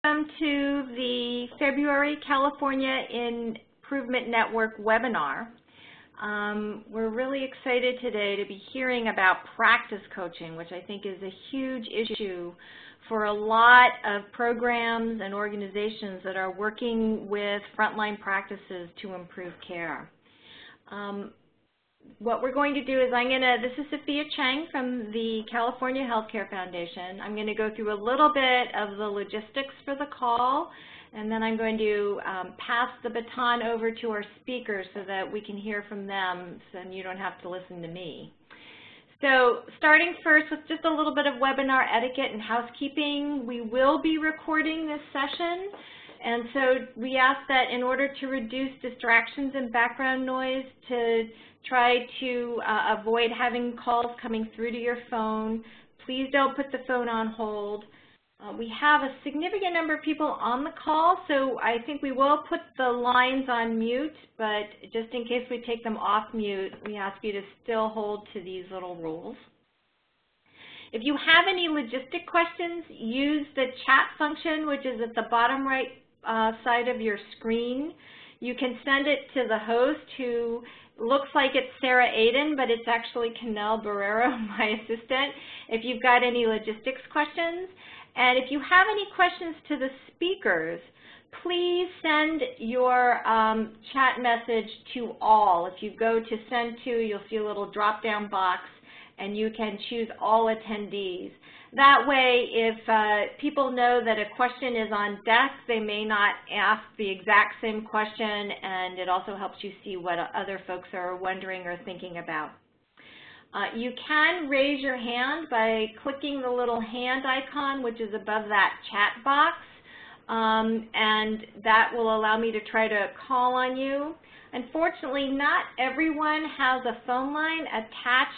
Welcome to the February California Improvement Network webinar. We're really excited today to be hearing about practice coaching, which I think is a huge issue for a lot of programs and organizations that are working with frontline practices to improve care. What we're going to do is this is Sophia Chang from the California Healthcare Foundation. I'm going to go through a little bit of the logistics for the call, and then I'm going to pass the baton over to our speakers so that we can hear from them and you don't have to listen to me. So starting first with just a little bit of webinar etiquette and housekeeping, we will be recording this session. And so we ask that in order to reduce distractions and background noise, to try to avoid having calls coming through to your phone. Please don't put the phone on hold. We have a significant number of people on the call, so I think we will put the lines on mute, but just in case we take them off mute, we ask you to still hold to these little rules. If you have any logistic questions, use the chat function, which is at the bottom right side of your screen. You can send it to the host, who looks like it's Sarah Aiden, but it's actually Canel Barrero, my assistant, if you've got any logistics questions. And if you have any questions to the speakers, please send your chat message to all. If you go to send to, you'll see a little drop-down box, and you can choose all attendees. That way, if people know that a question is on deck, they may not ask the exact same question, and it also helps you see what other folks are wondering or thinking about. You can raise your hand by clicking the little hand icon, which is above that chat box, and that will allow me to try to call on you. Unfortunately, not everyone has a phone line attached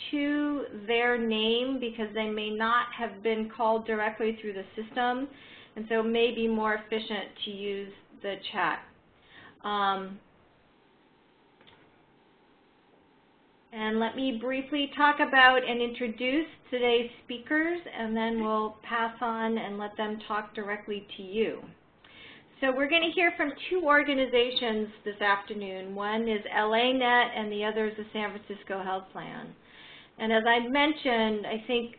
to their name because they may not have been called directly through the system, and so it may be more efficient to use the chat. And let me briefly talk about and introduce today's speakers, and then we'll pass on and let them talk directly to you. So we're going to hear from two organizations this afternoon. One is LANet, and the other is the San Francisco Health Plan. And as I mentioned, I think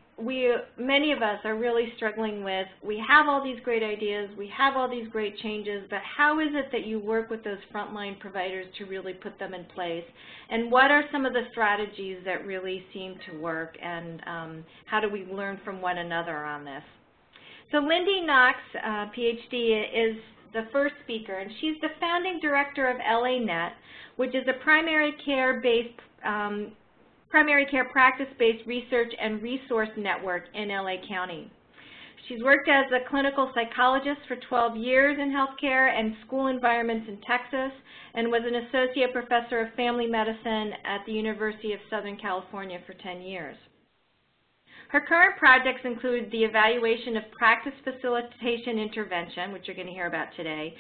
many of us are really struggling with, we have all these great ideas, we have all these great changes, but how is it that you work with those frontline providers to really put them in place? And what are some of the strategies that really seem to work, and how do we learn from one another on this? So Lindy Knox, PhD, is the first speaker, and she's the founding director of LANet, which is a primary care practice-based research and resource network in LA County. She's worked as a clinical psychologist for 12 years in healthcare and school environments in Texas, and was an associate professor of family medicine at the University of Southern California for 10 years. Her current projects include the evaluation of practice facilitation intervention, which you're going to hear about today,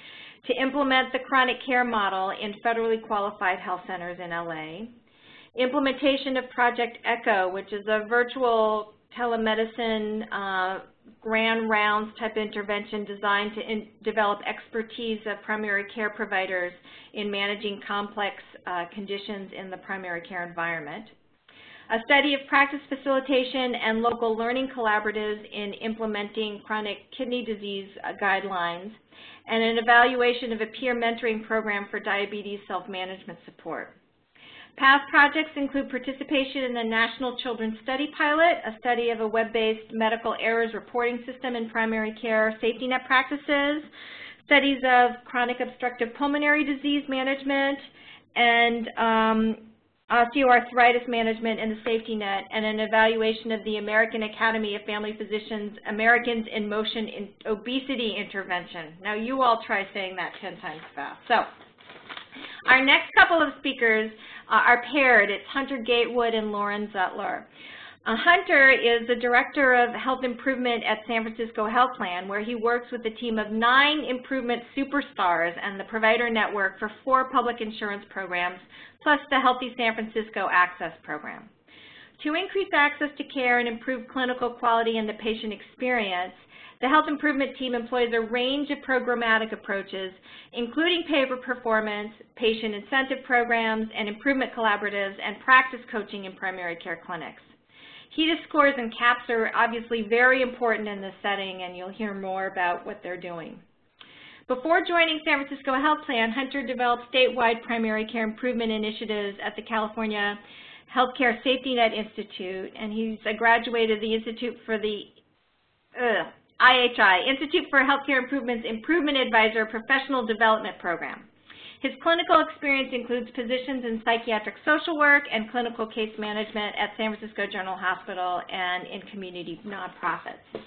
to implement the chronic care model in federally qualified health centers in LA, implementation of Project ECHO, which is a virtual telemedicine grand rounds type intervention designed to develop expertise of primary care providers in managing complex conditions in the primary care environment. A study of practice facilitation and local learning collaboratives in implementing chronic kidney disease guidelines, and an evaluation of a peer mentoring program for diabetes self-management support. Past projects include participation in the National Children's Study Pilot, a study of a web-based medical errors reporting system in primary care safety net practices, studies of chronic obstructive pulmonary disease management, and osteoarthritis management in the safety net, and an evaluation of the American Academy of Family Physicians Americans in Motion in Obesity Intervention. Now you all try saying that 10 times fast. So our next couple of speakers are paired. It's Hunter Gatewood and Lauren Zutler. Hunter is the Director of Health Improvement at San Francisco Health Plan, where he works with a team of 9 improvement superstars and the provider network for 4 public insurance programs, plus the Healthy San Francisco Access Program. To increase access to care and improve clinical quality in the patient experience, The health improvement team employs a range of programmatic approaches, including pay-for-performance, patient incentive programs, and improvement collaboratives, and practice coaching in primary care clinics. HEDIS scores and CAPS are obviously very important in this setting, and you'll hear more about what they're doing. Before joining San Francisco Health Plan, Hunter developed statewide primary care improvement initiatives at the California Healthcare Safety Net Institute, and he's graduated the Institute for the IHI, Institute for Healthcare Improvement's Improvement Advisor Professional Development Program. His clinical experience includes positions in psychiatric social work and clinical case management at San Francisco General Hospital and in community nonprofits.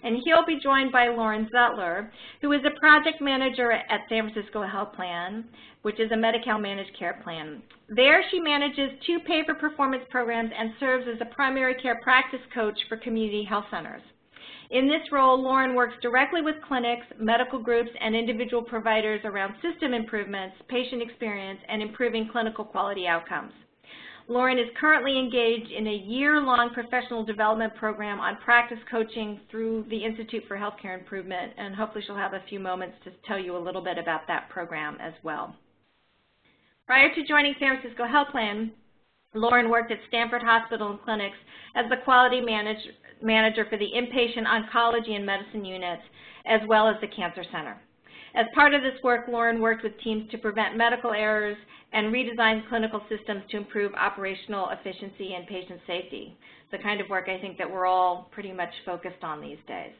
And he'll be joined by Lauren Zutler, who is a project manager at San Francisco Health Plan, which is a Medi-Cal managed care plan. There she manages 2 pay-for-performance programs and serves as a primary care practice coach for community health centers. In this role, Lauren works directly with clinics, medical groups, and individual providers around system improvements, patient experience, and improving clinical quality outcomes. Lauren is currently engaged in a year-long professional development program on practice coaching through the Institute for Healthcare Improvement, and hopefully she'll have a few moments to tell you a little bit about that program as well. Prior to joining San Francisco Health Plan, Lauren worked at Stanford Hospital and Clinics as the quality manager for the inpatient oncology and medicine units, as well as the cancer center. As part of this work, Lauren worked with teams to prevent medical errors and redesign clinical systems to improve operational efficiency and patient safety, the kind of work I think that we're all pretty much focused on these days.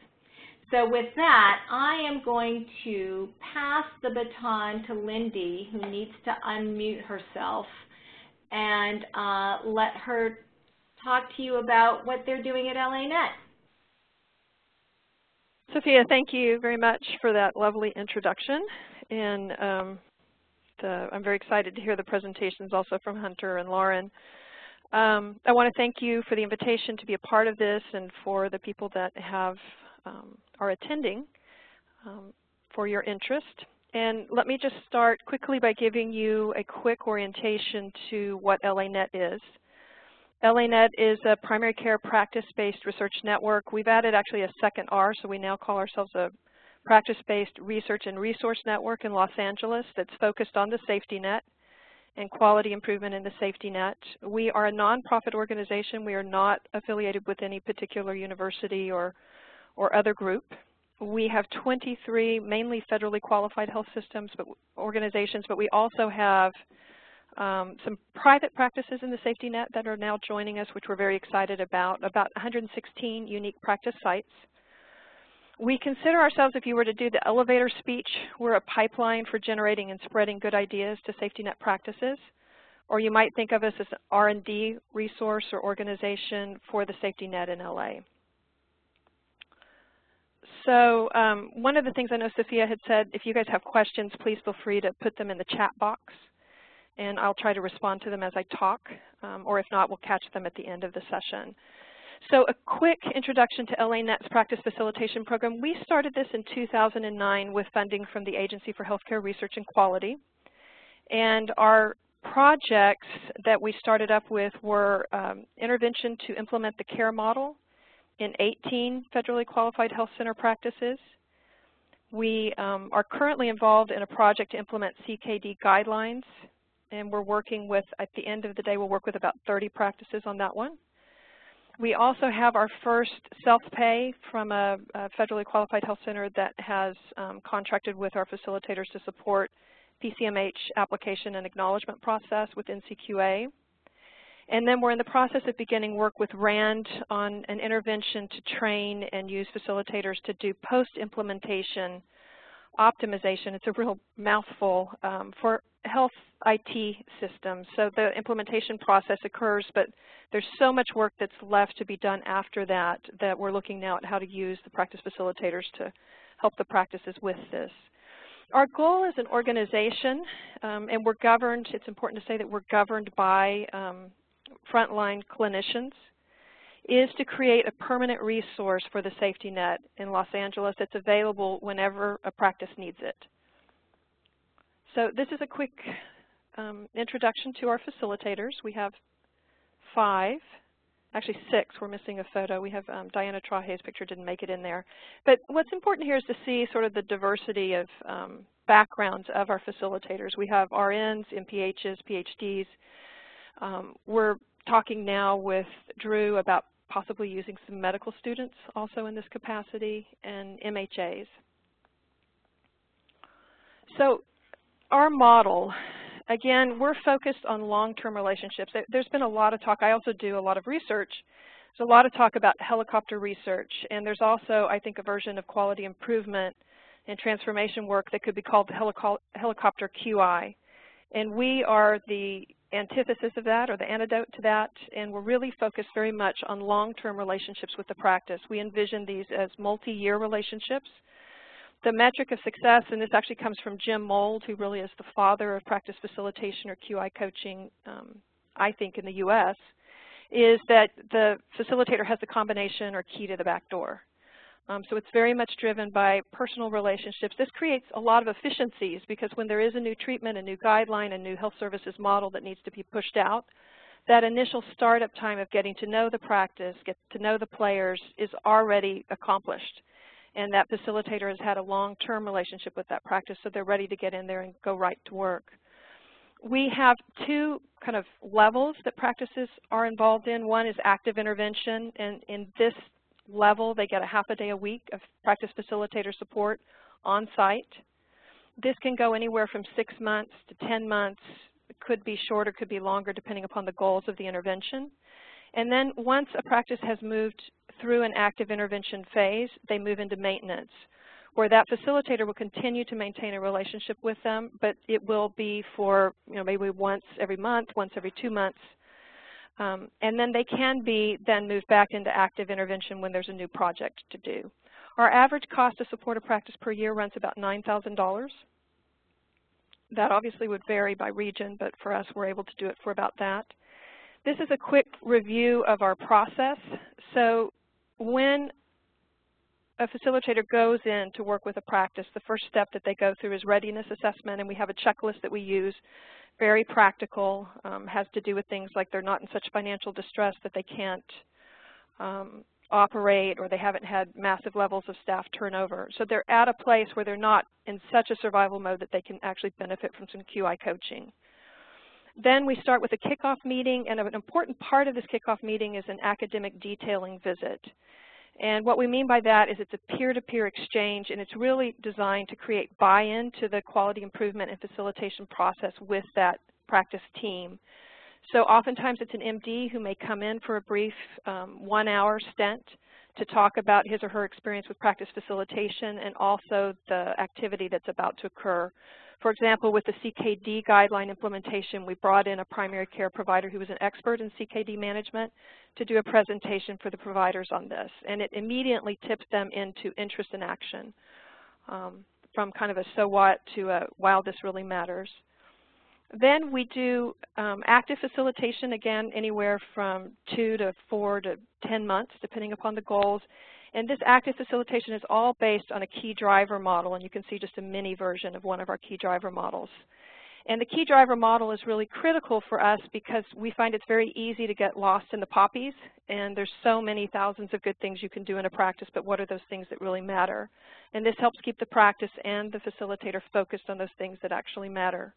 So with that, I am going to pass the baton to Lindy, who needs to unmute herself, and let her talk to you about what they're doing at LANet. Sophia, thank you very much for that lovely introduction. And I'm very excited to hear the presentations also from Hunter and Lauren. I want to thank you for the invitation to be a part of this, and for the people that are attending for your interest. And let me just start quickly by giving you a quick orientation to what LANet is. LANet is a primary care practice-based research network. We've added actually a second R, so we now call ourselves a practice-based research and resource network in Los Angeles that's focused on the safety net and quality improvement in the safety net. We are a nonprofit organization. We are not affiliated with any particular university or other group. We have 23 mainly federally qualified health systems, organizations, but we also have some private practices in the safety net that are now joining us, which we're very excited about 116 unique practice sites. We consider ourselves, if you were to do the elevator speech, we're a pipeline for generating and spreading good ideas to safety net practices, or you might think of us as an R&D resource or organization for the safety net in LA. So one of the things I know Sophia had said, if you guys have questions, please feel free to put them in the chat box, and I'll try to respond to them as I talk, or if not, we'll catch them at the end of the session. So a quick introduction to LANet's practice facilitation program. We started this in 2009 with funding from the Agency for Healthcare Research and Quality. And our projects that we started up with were intervention to implement the care model in 18 federally qualified health center practices. We are currently involved in a project to implement CKD guidelines, and we're working with, at the end of the day, we'll work with about 30 practices on that one. We also have our first self-pay from a federally qualified health center that has contracted with our facilitators to support PCMH application and acknowledgement process with NCQA. And then we're in the process of beginning work with RAND on an intervention to train and use facilitators to do post-implementation optimization. It's a real mouthful for health IT systems. So the implementation process occurs, but there's so much work that's left to be done after that that we're looking now at how to use the practice facilitators to help the practices with this. Our goal as an organization, and we're governed, it's important to say that we're governed by frontline clinicians, is to create a permanent resource for the safety net in Los Angeles that's available whenever a practice needs it. So this is a quick introduction to our facilitators. We have 5, Actually 6, we're missing a photo. We have Diana Trahe's picture didn't make it in there. But what's important here is to see sort of the diversity of backgrounds of our facilitators. We have RNs, MPHs, PhDs. We're talking now with Drew about possibly using some medical students also in this capacity, and MHAs. So our model, again, we're focused on long-term relationships. There's been a lot of talk. I also do a lot of research. There's a lot of talk about helicopter research, and there's also, I think, a version of quality improvement and transformation work that could be called the helicopter QI. And we are the antithesis of that, or the antidote to that, and we're really focused very much on long-term relationships with the practice. We envision these as multi-year relationships. The metric of success, and this actually comes from Jim Mold, who really is the father of practice facilitation or QI coaching, I think, in the U.S., is that the facilitator has the combination or key to the back door. So it's very much driven by personal relationships. This creates a lot of efficiencies because when there is a new treatment, a new guideline, a new health services model that needs to be pushed out, that initial startup time of getting to know the practice, get to know the players is already accomplished. And that facilitator has had a long-term relationship with that practice, so they're ready to get in there and go right to work. We have 2 kind of levels that practices are involved in. One is active intervention, and in this level, they get a half a day a week of practice facilitator support on site. This can go anywhere from 6 months to 10 months. It could be shorter, could be longer, depending upon the goals of the intervention. And then once a practice has moved through an active intervention phase, they move into maintenance, where that facilitator will continue to maintain a relationship with them, but it will be for maybe once every month, once every 2 months. And then they can be then moved back into active intervention when there's a new project to do. Our average cost to support a practice per year runs about $9,000. That obviously would vary by region, but for us, we're able to do it for about that. This is a quick review of our process. So when a facilitator goes in to work with a practice, the first step that they go through is readiness assessment, and we have a checklist that we use, very practical, has to do with things like they're not in such financial distress that they can't operate, or they haven't had massive levels of staff turnover. So they're at a place where they're not in such a survival mode that they can actually benefit from some QI coaching. Then we start with a kickoff meeting, and an important part of this kickoff meeting is an academic detailing visit. And what we mean by that is it's a peer-to-peer exchange, and it's really designed to create buy-in to the quality improvement and facilitation process with that practice team. So oftentimes it's an MD who may come in for a brief 1-hour stint to talk about his or her experience with practice facilitation and also the activity that's about to occur. For example, with the CKD guideline implementation, we brought in a primary care provider who was an expert in CKD management to do a presentation for the providers on this. And it immediately tips them into interest and action, from kind of a so what to a wow, this really matters. Then we do active facilitation, again, anywhere from 2 to 4 to 10 months, depending upon the goals. And this active facilitation is all based on a key driver model, and you can see just a mini version of one of our key driver models. And the key driver model is really critical for us because we find it's very easy to get lost in the poppies, and there's so many thousands of good things you can do in a practice, but what are those things that really matter? And this helps keep the practice and the facilitator focused on those things that actually matter.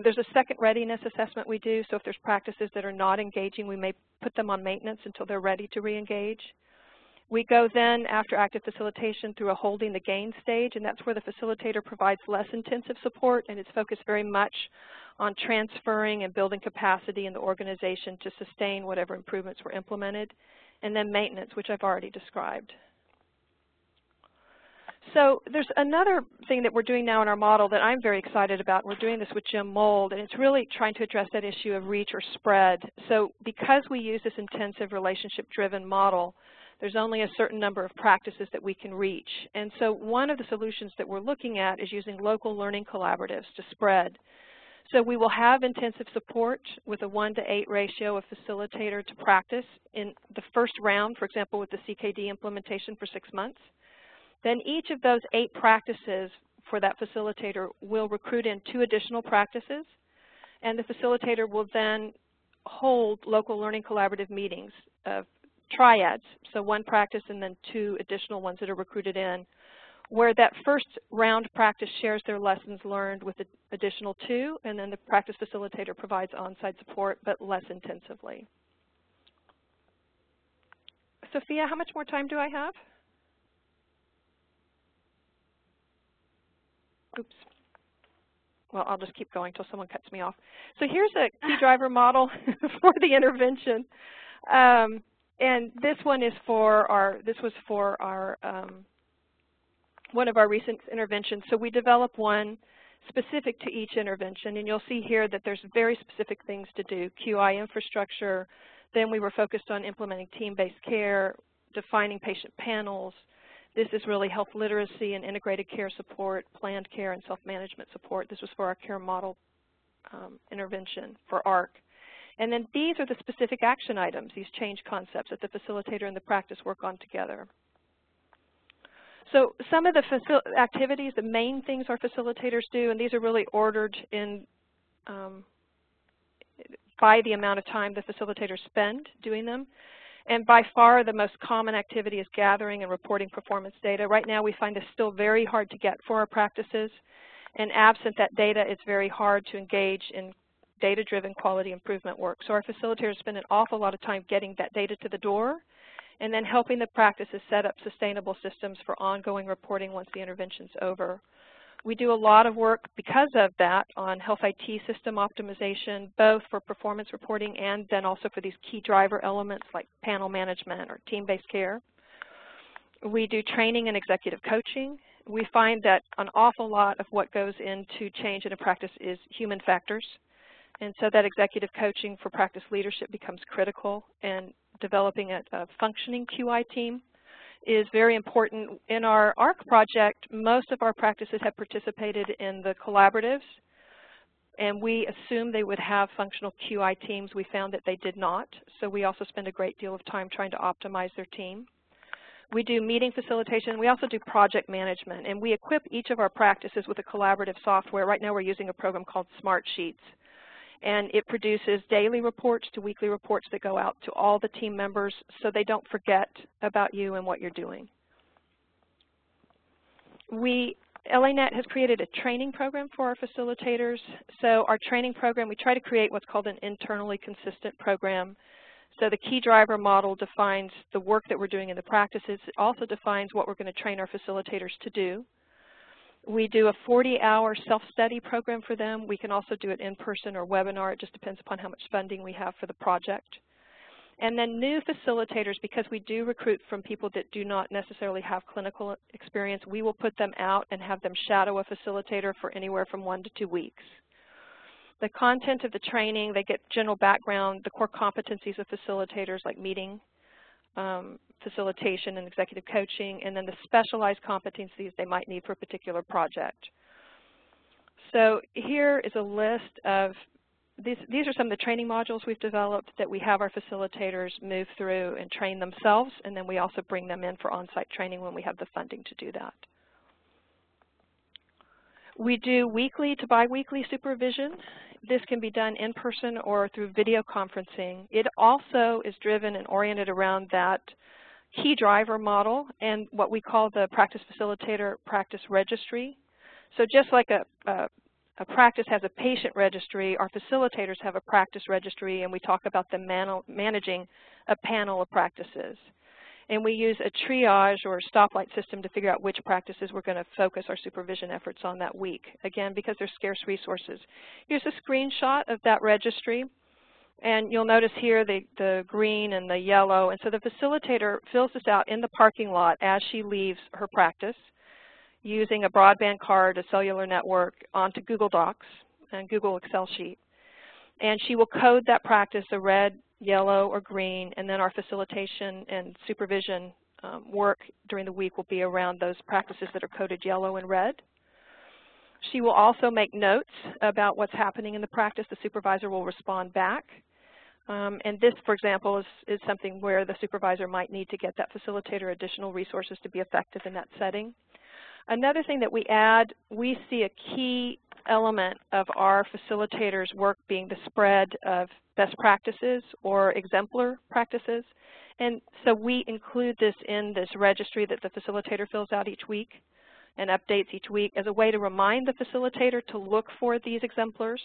There's a second readiness assessment we do, so if there's practices that are not engaging, we may put them on maintenance until they're ready to re-engage. We go then, after active facilitation, through a holding the gain stage, and that's where the facilitator provides less intensive support, and it's focused very much on transferring and building capacity in the organization to sustain whatever improvements were implemented, and then maintenance, which I've already described. So there's another thing that we're doing now in our model that I'm very excited about. We're doing this with Jim Mold, and it's really trying to address that issue of reach or spread. So because we use this intensive relationship-driven model, there's only a certain number of practices that we can reach. And so one of the solutions that we're looking at is using local learning collaboratives to spread. So we will have intensive support with a 1-to-8 ratio of facilitator to practice in the first round, for example, with the CKD implementation for 6 months. Then each of those 8 practices for that facilitator will recruit in 2 additional practices, and the facilitator will then hold local learning collaborative meetings of triads, so one practice and then 2 additional ones that are recruited in, where that first round practice shares their lessons learned with the additional 2, and then the practice facilitator provides on-site support, but less intensively. Sophia, how much more time do I have? Oops. Well, I'll just keep going until someone cuts me off. So here's a key driver model for the intervention. And this one is for our, one of our recent interventions. So we developed one specific to each intervention, and you'll see here that there's very specific things to do: QI infrastructure. Then we were focused on implementing team-based care, defining patient panels. This is really health literacy and integrated care support, planned care, and self-management support. This was for our care model intervention for ARC. And then these are the specific action items, these change concepts that the facilitator and the practice work on together. So some of the activities, the main things our facilitators do, and these are really ordered in by the amount of time the facilitators spend doing them. And by far the most common activity is gathering and reporting performance data. Right now we find this still very hard to get for our practices. And absent that data, it's very hard to engage in data-driven quality improvement work. So our facilitators spend an awful lot of time getting that data to the door and then helping the practices set up sustainable systems for ongoing reporting once the intervention's over. We do a lot of work because of that on health IT system optimization, both for performance reporting and then also for these key driver elements like panel management or team-based care. We do training and executive coaching. We find that an awful lot of what goes into change in a practice is human factors. And so that executive coaching for practice leadership becomes critical, and developing a functioning QI team is very important. In our ARC project, most of our practices have participated in the collaboratives, and we assumed they would have functional QI teams. We found that they did not, so we also spend a great deal of time trying to optimize their team. We do meeting facilitation. We also do project management, and we equip each of our practices with a collaborative software. Right now we're using a program called Smart Sheets, and it produces daily reports to weekly reports that go out to all the team members so they don't forget about you and what you're doing. LANet has created a training program for our facilitators. So our training program, we try to create what's called an internally consistent program. So the key driver model defines the work that we're doing in the practices. It also defines what we're going to train our facilitators to do. We do a 40-hour self-study program for them. We can also do it in person or webinar. It just depends upon how much funding we have for the project. And then new facilitators, because we do recruit from people that do not necessarily have clinical experience, we will put them out and have them shadow a facilitator for anywhere from 1 to 2 weeks. The content of the training, they get general background, the core competencies of facilitators like meeting, facilitation and executive coaching, and then the specialized competencies they might need for a particular project. So here is a list of, these are some of the training modules we've developed that we have our facilitators move through and train themselves, and then we also bring them in for on-site training when we have the funding to do that. We do weekly to bi-weekly supervision. This can be done in person or through video conferencing. It also is driven and oriented around that key driver model and what we call the practice facilitator practice registry. So just like a practice has a patient registry, our facilitators have a practice registry, and we talk about them managing a panel of practices. And we use a triage or stoplight system to figure out which practices we're going to focus our supervision efforts on that week, again, because they're scarce resources. Here's a screenshot of that registry. And you'll notice here the green and the yellow. And so the facilitator fills this out in the parking lot as she leaves her practice using a broadband card, a cellular network, onto Google Docs and Google Excel sheet. And she will code that practice a red, yellow, or green, and then our facilitation and supervision work during the week will be around those practices that are coded yellow and red. She will also make notes about what's happening in the practice. The supervisor will respond back. And this, for example, is something where the supervisor might need to get that facilitator additional resources to be effective in that setting. Another thing that we add, we see a key element of our facilitators' work being the spread of best practices or exemplar practices. And so we include this in this registry that the facilitator fills out each week and updates each week as a way to remind the facilitator to look for these exemplars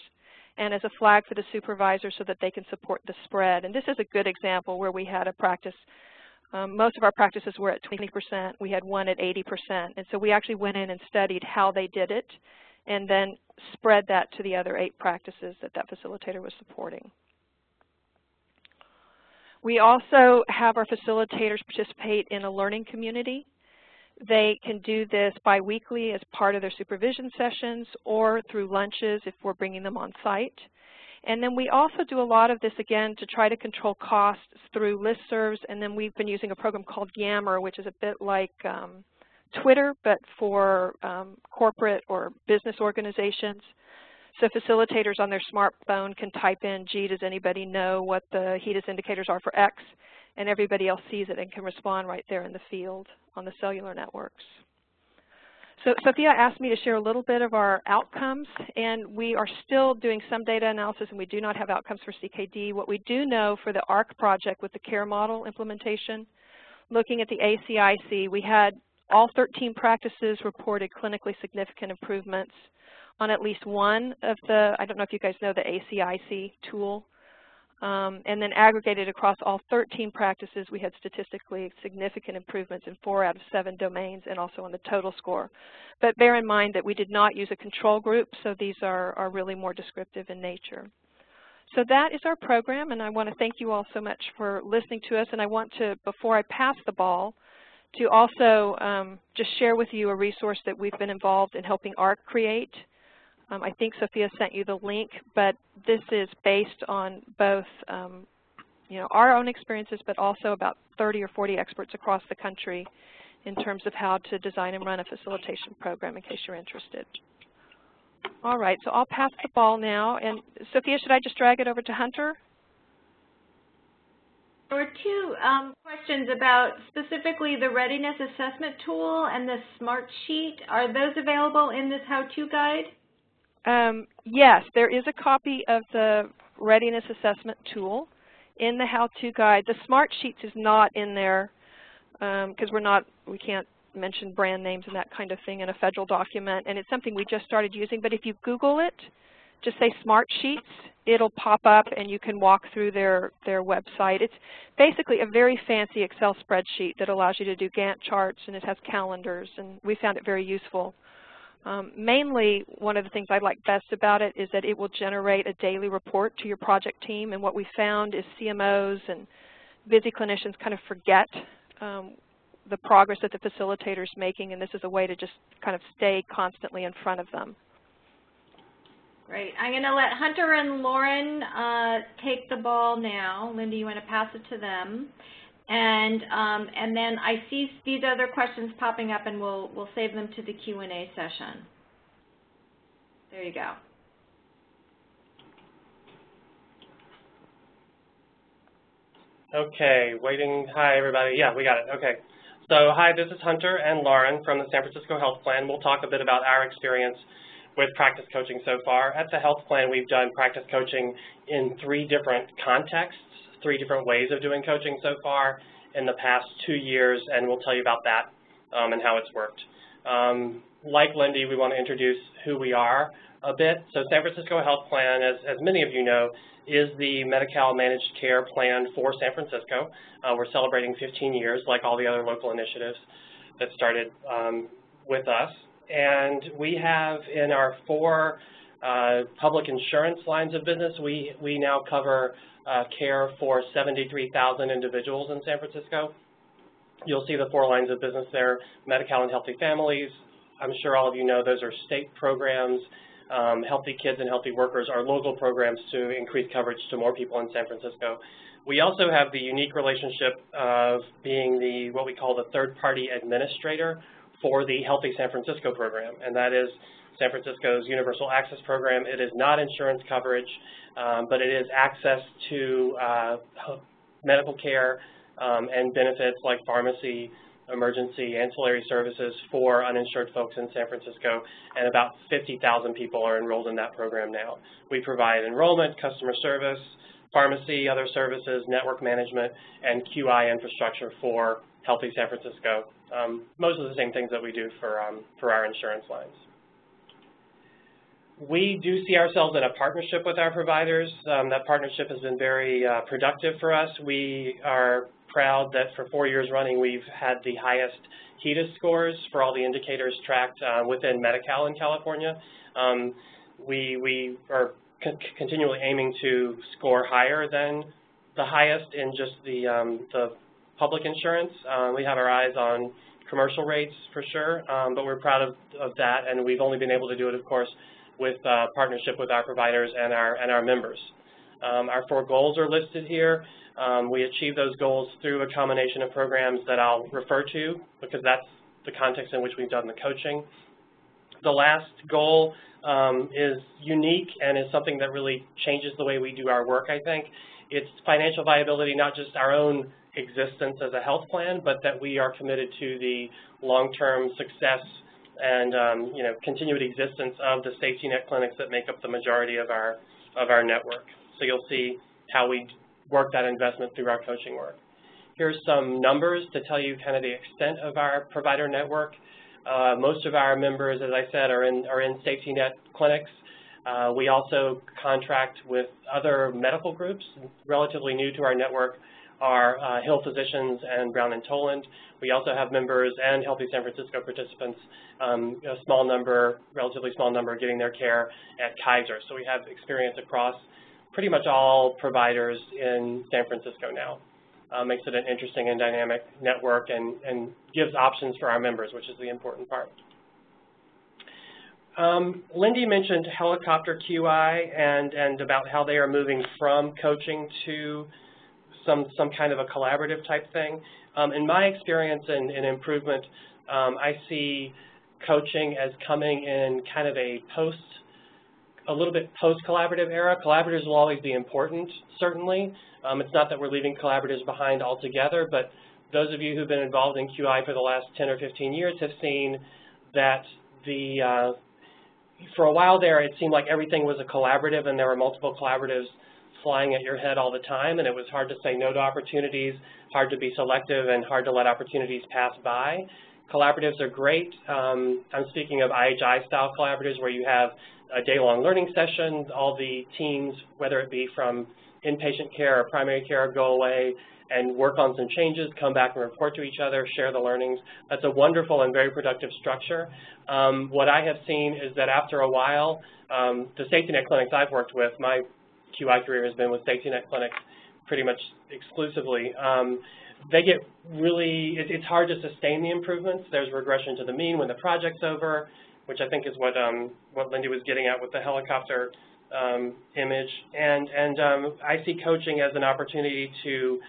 and as a flag for the supervisor so that they can support the spread. And this is a good example where we had a practice. Most of our practices were at 20%. We had one at 80%. And so we actually went in and studied how they did it and then spread that to the other 8 practices that that facilitator was supporting. We also have our facilitators participate in a learning community. They can do this biweekly as part of their supervision sessions or through lunches if we're bringing them on site. And then we also do a lot of this, again, to try to control costs through listservs. And then we've been using a program called Yammer, which is a bit like Twitter, but for corporate or business organizations. So facilitators on their smartphone can type in, gee, does anybody know what the HEDIS indicators are for X? And everybody else sees it and can respond right there in the field on the cellular networks. So Sophia asked me to share a little bit of our outcomes, and we are still doing some data analysis, and we do not have outcomes for CKD. What we do know for the ARC project with the care model implementation, looking at the ACIC, we had all 13 practices reported clinically significant improvements on at least one of the, I don't know if you guys know the ACIC tool, and then aggregated across all 13 practices, we had statistically significant improvements in 4 out of 7 domains and also on the total score. But bear in mind that we did not use a control group, so these are really more descriptive in nature. So that is our program, and I want to thank you all so much for listening to us. And I want to, before I pass the ball, to also just share with you a resource that we've been involved in helping ARC create. I think Sophia sent you the link, but this is based on both you know, our own experiences, but also about 30 or 40 experts across the country in terms of how to design and run a facilitation program, in case you're interested. All right, so I'll pass the ball now. And Sophia, should I just drag it over to Hunter? There were 2 questions about specifically the readiness assessment tool and the smart sheet. Are those available in this how-to guide? Yes, there is a copy of the readiness assessment tool in the how-to guide. The smart sheets is not in there because we can't mention brand names and that kind of thing in a federal document, and it's something we just started using. But if you Google it, just say smart sheets, it'll pop up and you can walk through their website. It's basically a very fancy Excel spreadsheet that allows you to do Gantt charts, and it has calendars, and we found it very useful. Mainly, one of the things I like best about it is that it will generate a daily report to your project team, and what we found is CMOs and busy clinicians kind of forget the progress that the facilitator is making, and this is a way to just kind of stay constantly in front of them. Great. I'm going to let Hunter and Lauren take the ball now. Linda, you want to pass it to them? And then I see these other questions popping up, and we'll save them to the Q&A session. There you go. Okay, waiting. Hi, everybody. Yeah, we got it. Okay. So, hi, this is Hunter and Lauren from the San Francisco Health Plan. We'll talk a bit about our experience with practice coaching so far. At the Health Plan, we've done practice coaching in 3 different contexts, 3 different ways of doing coaching so far in the past 2 years, and we'll tell you about that and how it's worked. Like Lindy, we want to introduce who we are a bit. So San Francisco Health Plan, as many of you know, is the Medi-Cal managed care plan for San Francisco. We're celebrating 15 years, like all the other local initiatives that started with us. And we have in our 4 public insurance lines of business, we now cover care for 73,000 individuals in San Francisco. You'll see the 4 lines of business there, Medi-Cal and Healthy Families. I'm sure all of you know those are state programs. Healthy Kids and Healthy Workers are local programs to increase coverage to more people in San Francisco. We also have the unique relationship of being what we call the third-party administrator for the Healthy San Francisco program, and that is San Francisco's Universal Access Program. It is not insurance coverage, but it is access to medical care and benefits like pharmacy, emergency, ancillary services for uninsured folks in San Francisco, and about 50,000 people are enrolled in that program now. We provide enrollment, customer service, pharmacy, other services, network management, and QI infrastructure for Healthy San Francisco. Most of the same things that we do for our insurance lines. We do see ourselves in a partnership with our providers. That partnership has been very productive for us. We are proud that for 4 years running we've had the highest HEDIS scores for all the indicators tracked within Medi-Cal in California. We are continually aiming to score higher than the highest in just the public insurance. We have our eyes on commercial rates for sure, but we're proud of that, and we've only been able to do it, of course, with partnership with our providers and our members. Our 4 goals are listed here. We achieve those goals through a combination of programs that I'll refer to because that's the context in which we've done the coaching. The last goal is unique and is something that really changes the way we do our work, I think. It's financial viability, not just our own existence as a health plan, but that we are committed to the long-term success and continued existence of the safety net clinics that make up the majority of our network. So you'll see how we work that investment through our coaching work. Here's some numbers to tell you kind of the extent of our provider network. Most of our members, as I said, are in safety net clinics. We also contract with other medical groups. Relatively new to our network are Hill Physicians and Brown and Toland. We also have members and Healthy San Francisco participants, a small number, relatively small number, getting their care at Kaiser. So we have experience across pretty much all providers in San Francisco now. Makes it an interesting and dynamic network and gives options for our members, which is the important part. Lindy mentioned helicopter QI and about how they are moving from coaching to some kind of a collaborative type thing. In my experience in improvement, I see coaching as coming in kind of a little bit post-collaborative era. Collaboratives will always be important, certainly. It's not that we're leaving collaboratives behind altogether, but those of you who've been involved in QI for the last 10 or 15 years have seen that for a while there, it seemed like everything was a collaborative and there were multiple collaboratives flying at your head all the time, and it was hard to say no to opportunities, hard to be selective, and hard to let opportunities pass by. Collaboratives are great. I'm speaking of IHI-style collaboratives where you have a day-long learning session, all the teams, whether it be from inpatient care or primary care, go away and work on some changes, come back and report to each other, share the learnings. That's a wonderful and very productive structure. What I have seen is that after a while, the safety net clinics I've worked with, my QI career has been with safety net clinics pretty much exclusively. They get really, it's hard to sustain the improvements. There's regression to the mean when the project's over, which I think is what Lindy was getting at with the helicopter image. And I see coaching as an opportunity to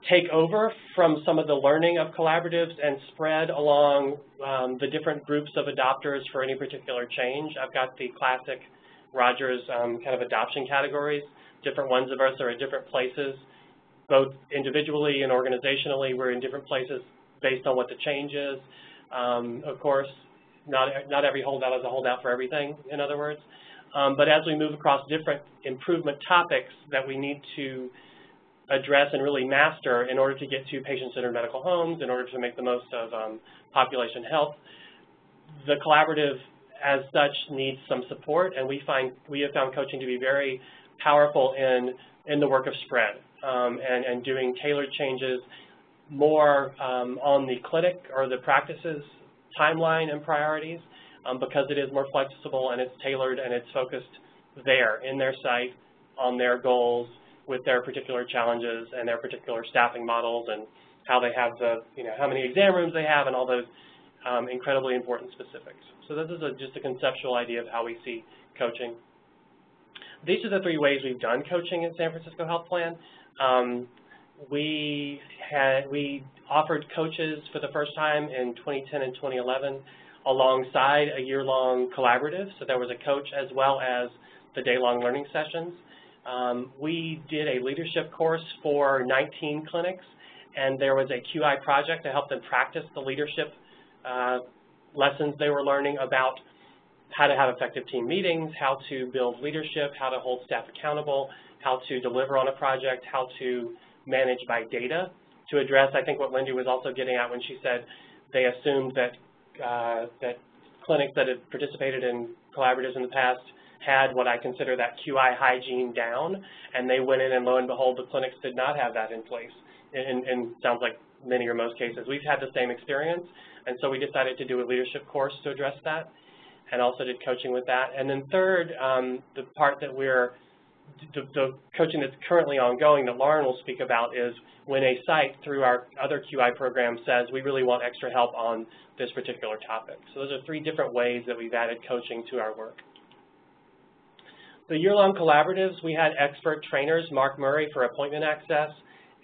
take over from some of the learning of collaboratives and spread along the different groups of adopters for any particular change. I've got the classic Rogers kind of adoption categories. Different ones of us are at different places, both individually and organizationally. We're in different places based on what the change is. Of course, not every holdout is a holdout for everything, in other words. But as we move across different improvement topics that we need to address and really master in order to get to patient-centered medical homes, in order to make the most of population health, the collaborative as such needs some support, and we have found coaching to be very powerful in the work of spread and doing tailored changes more on the clinic or the practices timeline and priorities because it is more flexible and it's tailored and it's focused there in their site on their goals with their particular challenges and their particular staffing models and how they have how many exam rooms they have and all those incredibly important specifics. So this is just a conceptual idea of how we see coaching. These are the 3 ways we've done coaching in San Francisco Health Plan. We offered coaches for the first time in 2010 and 2011 alongside a year-long collaborative. So there was a coach as well as the day-long learning sessions. We did a leadership course for 19 clinics, and there was a QI project to help them practice the leadership lessons they were learning about how to have effective team meetings, how to build leadership, how to hold staff accountable, how to deliver on a project, how to manage by data, to address, I think, what Lindy was also getting at when she said they assumed that that clinics that had participated in collaboratives in the past had what I consider that QI hygiene down, and they went in and lo and behold, the clinics did not have that in place. And sounds like many or most cases. We've had the same experience, and so we decided to do a leadership course to address that, and also did coaching with that. And then third, the part that the coaching that's currently ongoing that Lauren will speak about is when a site through our other QI program says we really want extra help on this particular topic. So those are 3 different ways that we've added coaching to our work. The year-long collaboratives, we had expert trainers, Mark Murray for appointment access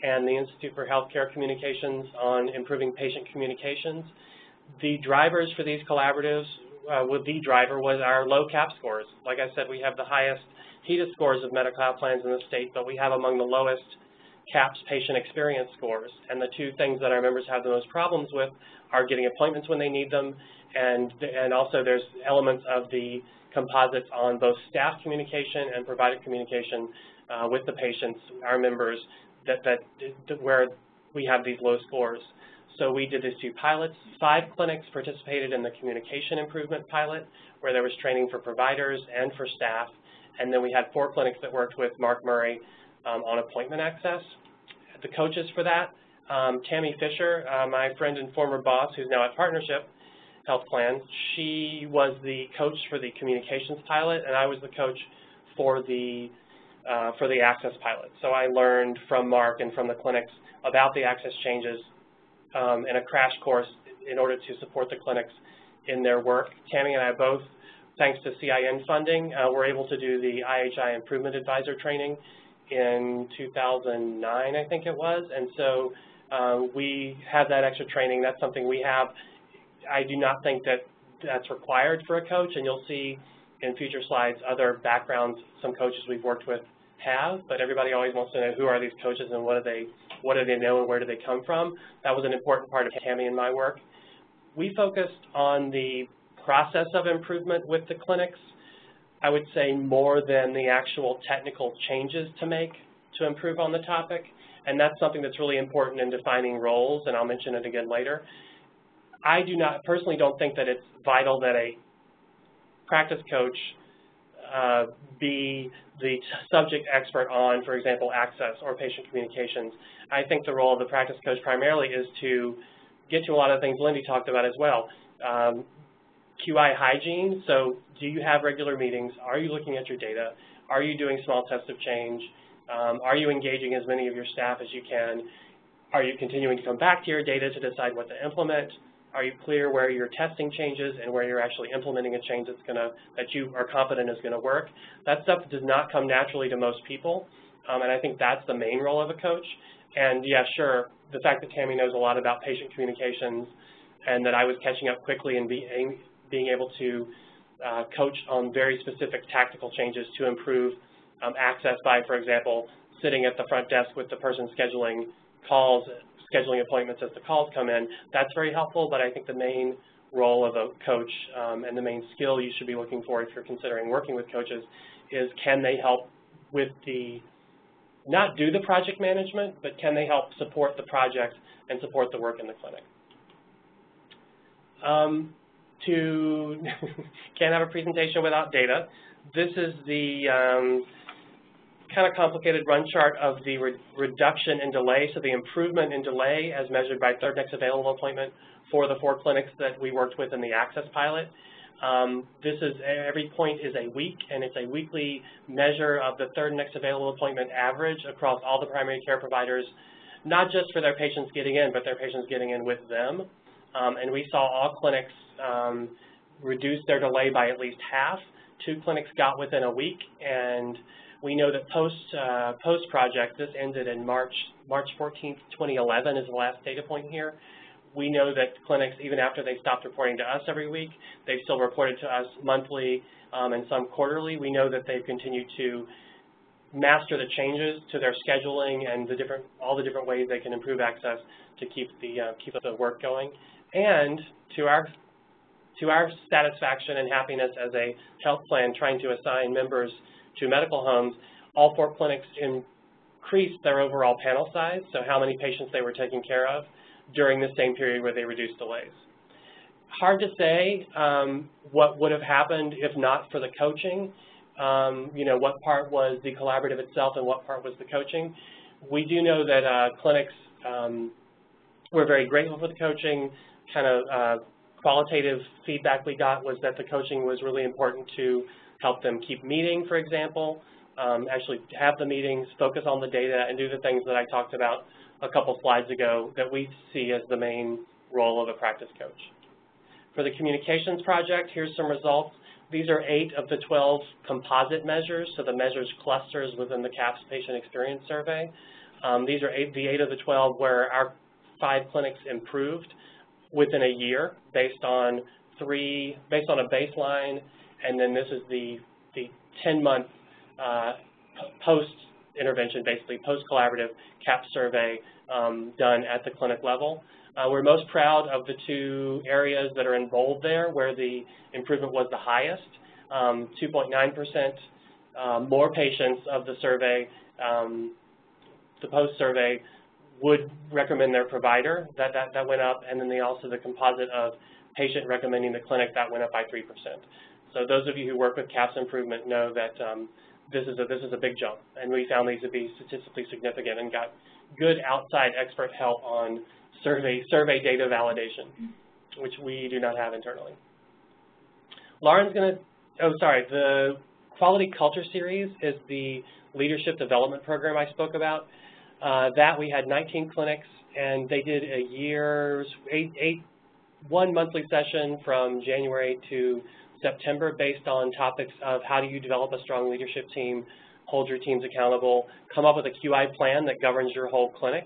and the Institute for Healthcare Communications on improving patient communications. The drivers for these collaboratives, the driver was our low CAP scores. Like I said, we have the highest HEDIS scores of Medi-Cal plans in the state, but we have among the lowest CAPS patient experience scores. And the 2 things that our members have the most problems with are getting appointments when they need them, and also there's elements of the composites on both staff communication and provider communication with the patients, our members, where we have these low scores. So we did these 2 pilots. 5 clinics participated in the communication improvement pilot, where there was training for providers and for staff. And then we had 4 clinics that worked with Mark Murray on appointment access. The coaches for that, Tammy Fisher, my friend and former boss, who's now at Partnership Health Plan, she was the coach for the communications pilot, and I was the coach for the access pilot. So I learned from Mark and from the clinics about the access changes in a crash course in order to support the clinics in their work. Tammy and I both, thanks to CIN funding, were able to do the IHI Improvement Advisor training in 2009, I think it was, and so we have that extra training. That's something we have. I do not think that that's required for a coach, and you'll see in future slides other backgrounds some coaches we've worked with have, but everybody always wants to know who are these coaches and what do they know and where do they come from. That was an important part of Tammy and my work. We focused on the process of improvement with the clinics, I would say more than the actual technical changes to make to improve on the topic, and that's something that's really important in defining roles, and I'll mention it again later. I personally don't think that it's vital that a practice coach be the subject expert on, for example, access or patient communications. I think the role of the practice coach primarily is to get to a lot of things Lindy talked about as well. QI hygiene, so do you have regular meetings? Are you looking at your data? Are you doing small tests of change? Are you engaging as many of your staff as you can? Are you continuing to come back to your data to decide what to implement? Are you clear where you're testing changes and where you're actually implementing a change that you are confident is going to work? That stuff does not come naturally to most people, and I think that's the main role of a coach. And yeah, sure, the fact that Tammy knows a lot about patient communications and that I was catching up quickly and being able to coach on very specific tactical changes to improve access by, for example, sitting at the front desk with the person scheduling calls, scheduling appointments as the calls come in. That's very helpful, but I think the main role of a coach and the main skill you should be looking for if you're considering working with coaches is can they help with not do the project management, but can they help support the project and support the work in the clinic. Can't have a presentation without data. This is the kind of complicated run chart of the reduction in delay, so the improvement in delay as measured by third next available appointment for the 4 clinics that we worked with in the access pilot. Every point is a week, and it's a weekly measure of the third next available appointment average across all the primary care providers, not just for their patients getting in, but their patients getting in with them. And we saw all clinics reduce their delay by at least half. 2 clinics got within a week, and we know that post-project, this ended in March 14th, 2011 is the last data point here. We know that clinics, even after they stopped reporting to us every week, they've still reported to us monthly and some quarterly. We know that they've continued to master the changes to their scheduling and all the different ways they can improve access to keep the work going. And to our to our satisfaction and happiness as a health plan trying to assign members to medical homes, all 4 clinics increased their overall panel size, so how many patients they were taking care of during the same period where they reduced delays. Hard to say what would have happened if not for the coaching. You know, what part was the collaborative itself and what part was the coaching. We do know that clinics were very grateful for the coaching. Kind of qualitative feedback we got was that the coaching was really important to help them keep meeting, for example, actually have the meetings, focus on the data, and do the things that I talked about a couple slides ago that we see as the main role of a practice coach. For the communications project, here's some results. These are 8 of the 12 composite measures, so the measures clusters within the CAPS Patient Experience Survey. These are the 8 of the 12 where our 5 clinics improved within a year based on a baseline, and then this is the 10-month post-intervention, basically post-collaborative CAPS survey done at the clinic level. We're most proud of the 2 areas that are in bold there where the improvement was the highest. 2.9% more patients of the survey, the post-survey, would recommend their provider. That went up, and then also the composite of patient recommending the clinic, that went up by 3%. So those of you who work with CAPS improvement know that this is a big jump, and we found these to be statistically significant and got good outside expert help on survey data validation, which we do not have internally. Lauren's going to, the Quality Culture Series is the leadership development program I spoke about. That we had 19 clinics, and they did a year's, one monthly session from January to September based on topics of how do you develop a strong leadership team, hold your teams accountable, come up with a QI plan that governs your whole clinic.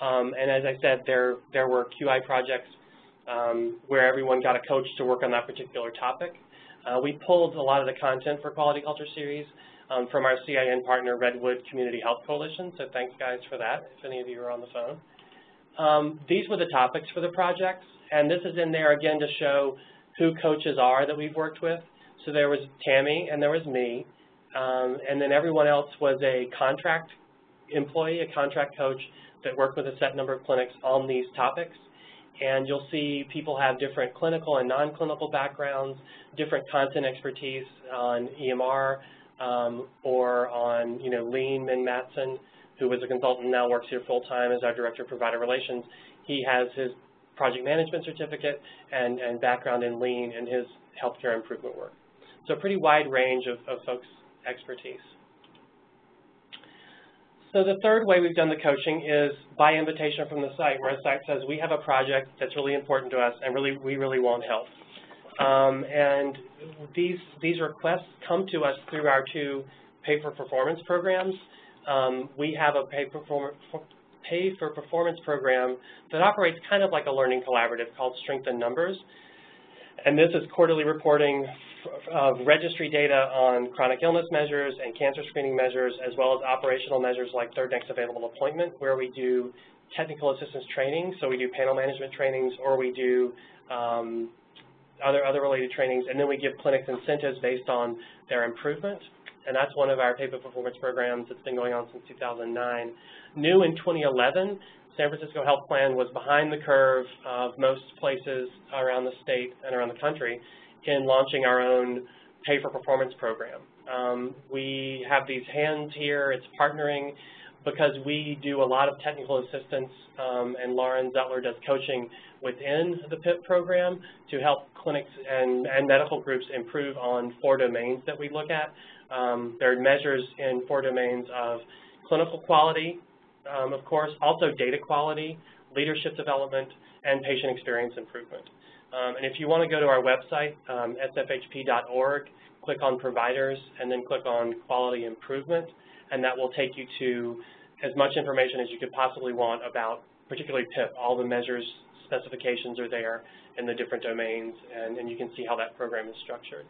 And as I said, there were QI projects where everyone got a coach to work on that particular topic. We pulled a lot of the content for Quality Culture Series from our CIN partner, Redwood Community Health Coalition, so thanks guys for that, if any of you are on the phone. These were the topics for the projects, and this is in there again to show who coaches are that we've worked with. So there was Tammy and there was me, and then everyone else was a contract employee, a contract coach that worked with a set number of clinics on these topics. And you'll see people have different clinical and non-clinical backgrounds, different content expertise on EMR or on, Lean. Min Matson, who was a consultant, now works here full-time as our Director of Provider Relations. He has his project management certificate and background in Lean and his healthcare improvement work. So a pretty wide range of folks' expertise. So the third way we've done the coaching is by invitation from the site, where a site says we have a project that's really important to us and we really want help. And these requests come to us through our 2 pay-for-performance programs. We have a pay-for-performance program that operates kind of like a learning collaborative called Strength in Numbers. And this is quarterly reporting of registry data on chronic illness measures and cancer screening measures, as well as operational measures like third next available appointment, where we do technical assistance training. So we do panel management trainings, or we do other related trainings, and then we give clinics incentives based on their improvement. And that's one of our pay-for-performance programs that's been going on since 2009. New in 2011, San Francisco Health Plan was behind the curve of most places around the state and around the country in launching our own pay-for-performance program. We have these hands here. It's partnering because we do a lot of technical assistance, and Lauren Zettler does coaching within the PIP program to help clinics and medical groups improve on 4 domains that we look at. There are measures in 4 domains of clinical quality, of course, also data quality, leadership development, and patient experience improvement. And if you want to go to our website, sfhp.org, click on providers, and then click on quality improvement, and that will take you to as much information as you could possibly want about particularly PIP. All the measures, specifications are there in the different domains, and you can see how that program is structured.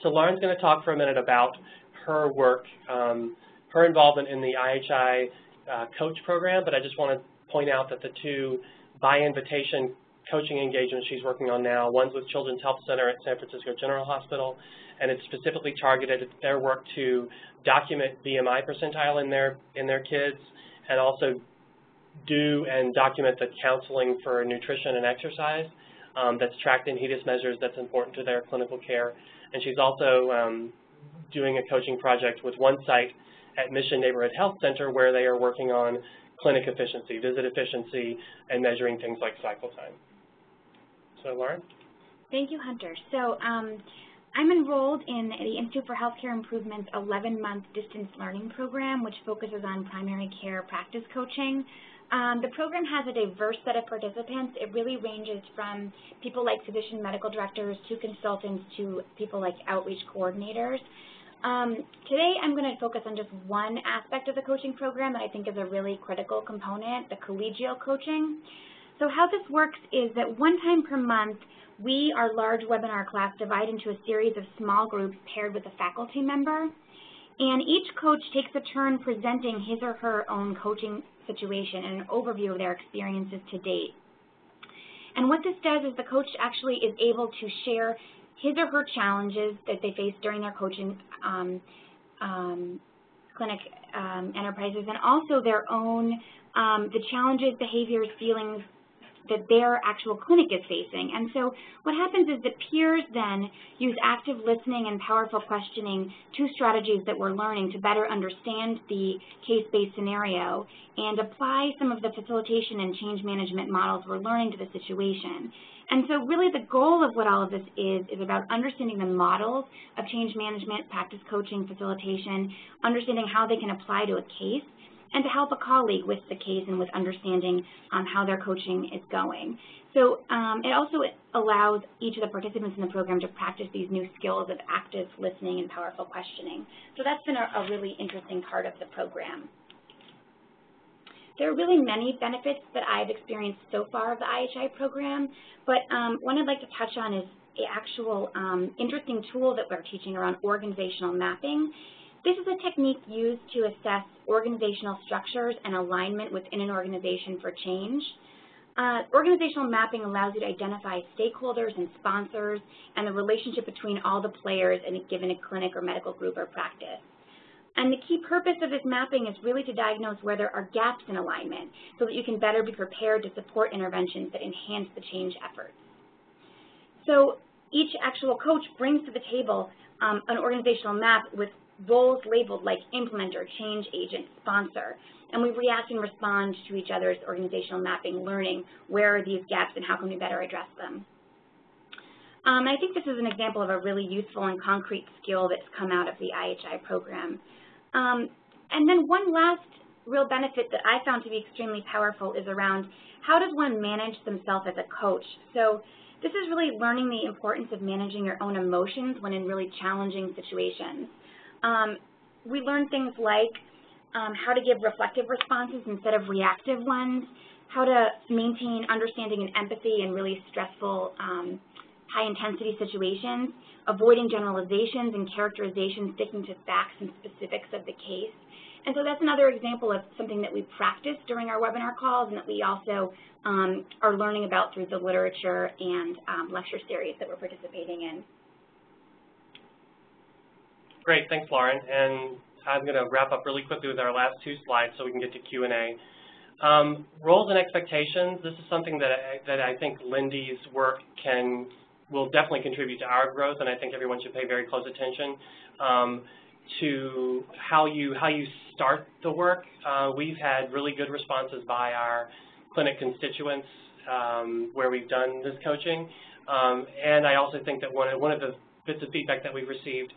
So Lauren's going to talk for a minute about her work, her involvement in the IHI coach program, but I just want to point out that the 2 by invitation coaching engagements she's working on now. One's with Children's Health Center at San Francisco General Hospital, and it's specifically targeted at their work to document BMI percentile in their kids, and also do and document the counseling for nutrition and exercise that's tracked in HEDIS measures that's important to their clinical care. And she's also doing a coaching project with one site at Mission Neighborhood Health Center where they are working on clinic efficiency, visit efficiency, and measuring things like cycle time. So, Lauren? Thank you, Hunter. So I'm enrolled in the Institute for Healthcare Improvement's 11-month distance learning program, which focuses on primary care practice coaching. The program has a diverse set of participants. It really ranges from people like physician medical directors to consultants to people like outreach coordinators. Today I'm going to focus on just one aspect of the coaching program that I think is a really critical component, the collegial coaching. So how this works is that one time per month, we, our large webinar class, divide into a series of small groups paired with a faculty member. And each coach takes a turn presenting his or her own coaching situation and an overview of their experiences to date. And what this does is the coach actually is able to share his or her challenges that they face during their coaching clinic enterprises, and also their own, the challenges, behaviors, feelings that their actual clinic is facing. And so what happens is that peers then use active listening and powerful questioning, two strategies that we're learning to better understand the case-based scenario and apply some of the facilitation and change management models we're learning to the situation. And so really the goal of what all of this is about understanding the models of change management, practice coaching, facilitation, understanding how they can apply to a case, and to help a colleague with the case and with understanding how their coaching is going. So it also allows each of the participants in the program to practice these new skills of active listening and powerful questioning. So that's been a really interesting part of the program. There are really many benefits that I've experienced so far of the IHI program, but one I'd like to touch on is the actual interesting tool that we're teaching around organizational mapping. This is a technique used to assess organizational structures and alignment within an organization for change. Organizational mapping allows you to identify stakeholders and sponsors and the relationship between all the players in a given clinic or medical group or practice. And the key purpose of this mapping is really to diagnose where there are gaps in alignment so that you can better be prepared to support interventions that enhance the change efforts. So each actual coach brings to the table an organizational map with roles labeled like implementer, change agent, sponsor, and we react and respond to each other's organizational mapping, learning where are these gaps and how can we better address them. I think this is an example of a really useful and concrete skill that's come out of the IHI program. And then one last real benefit that I found to be extremely powerful is around how does one manage themselves as a coach. So this is really learning the importance of managing your own emotions when in really challenging situations. We learn things like how to give reflective responses instead of reactive ones, how to maintain understanding and empathy in really stressful, high-intensity situations, avoiding generalizations and characterizations, sticking to facts and specifics of the case. And so that's another example of something that we practice during our webinar calls and that we also are learning about through the literature and lecture series that we're participating in. Great, thanks, Lauren. And I'm going to wrap up really quickly with our last two slides so we can get to Q&A. Roles and expectations, this is something that I think Lindy's work will definitely contribute to our growth, and I think everyone should pay very close attention to how you start the work. We've had really good responses by our clinic constituents where we've done this coaching, and I also think that one of the bits of feedback that we've received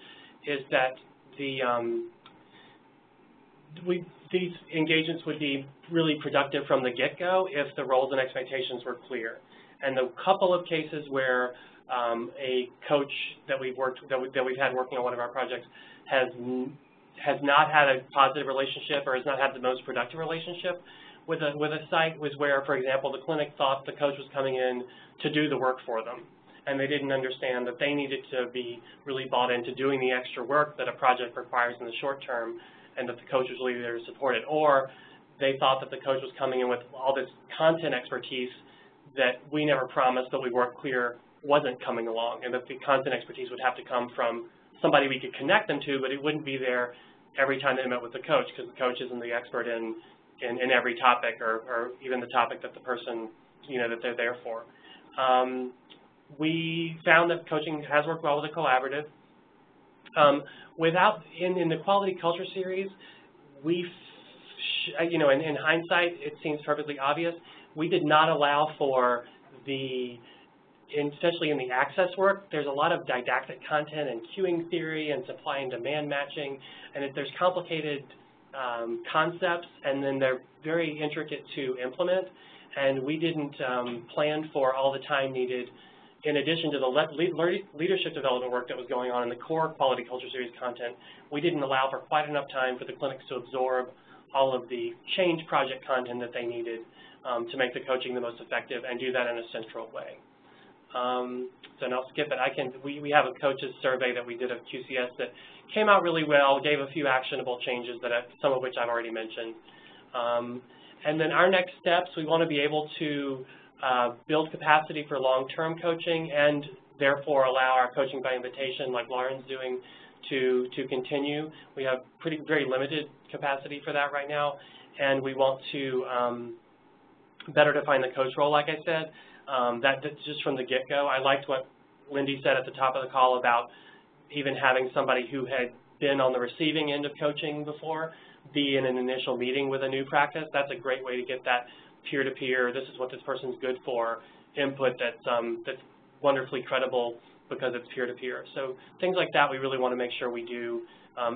is that these engagements would be really productive from the get-go if the roles and expectations were clear. And the couple of cases where a coach that we've had working on one of our projects has not had a positive relationship or has not had the most productive relationship with a site was where, for example, the clinic thought the coach was coming in to do the work for them, and they didn't understand that they needed to be really bought into doing the extra work that a project requires in the short term, and that the coach was really there to support it. Or they thought that the coach was coming in with all this content expertise that we never promised, but we weren't clear wasn't coming along, and that the content expertise would have to come from somebody we could connect them to, but it wouldn't be there every time they met with the coach, because the coach isn't the expert in every topic, or even the topic that the person, that they're there for. We found that coaching has worked well with a collaborative. In the Quality Culture Series, we, in hindsight, it seems perfectly obvious, we did not allow for especially in the access work, there's a lot of didactic content and queuing theory and supply and demand matching, and there's complicated concepts, and then they're very intricate to implement, and we didn't plan for all the time needed. In addition to the leadership development work that was going on in the core Quality Culture Series content, we didn't allow for quite enough time for the clinics to absorb all of the change project content that they needed to make the coaching the most effective and do that in a central way. So I'll skip it. We have a coaches survey that we did of QCS that came out really well, gave a few actionable changes, some of which I've already mentioned. And then our next steps, we want to be able to build capacity for long-term coaching and therefore allow our coaching by invitation, like Lauren's doing, to continue. We have very limited capacity for that right now, and we want to better define the coach role, like I said. That's just from the get-go. I liked what Lindy said at the top of the call about even having somebody who had been on the receiving end of coaching before be in an initial meeting with a new practice. That's a great way to get that peer-to-peer, this is what this person's good for, input that's wonderfully credible because it's peer-to-peer. So things like that we really want to make sure we do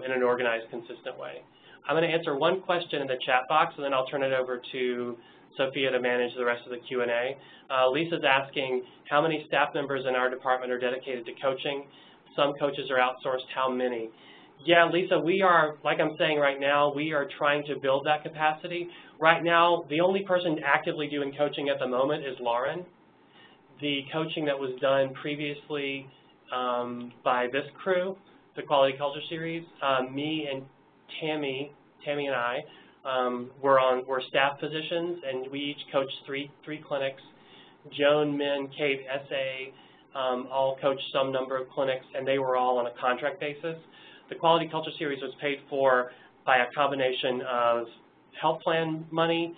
in an organized, consistent way. I'm going to answer one question in the chat box, and then I'll turn it over to Sophia to manage the rest of the Q&A. Lisa's asking, how many staff members in our department are dedicated to coaching? Some coaches are outsourced. How many? Yeah, Lisa, we are, like I'm saying right now, we are trying to build that capacity. Right now, the only person actively doing coaching at the moment is Lauren. The coaching that was done previously by this crew, the Quality Culture Series, me and Tammy and I, were staff positions, and we each coached three clinics. Joan, Min, Kate, S.A. All coached some number of clinics, and they were all on a contract basis. The Quality Culture Series was paid for by a combination of health plan money,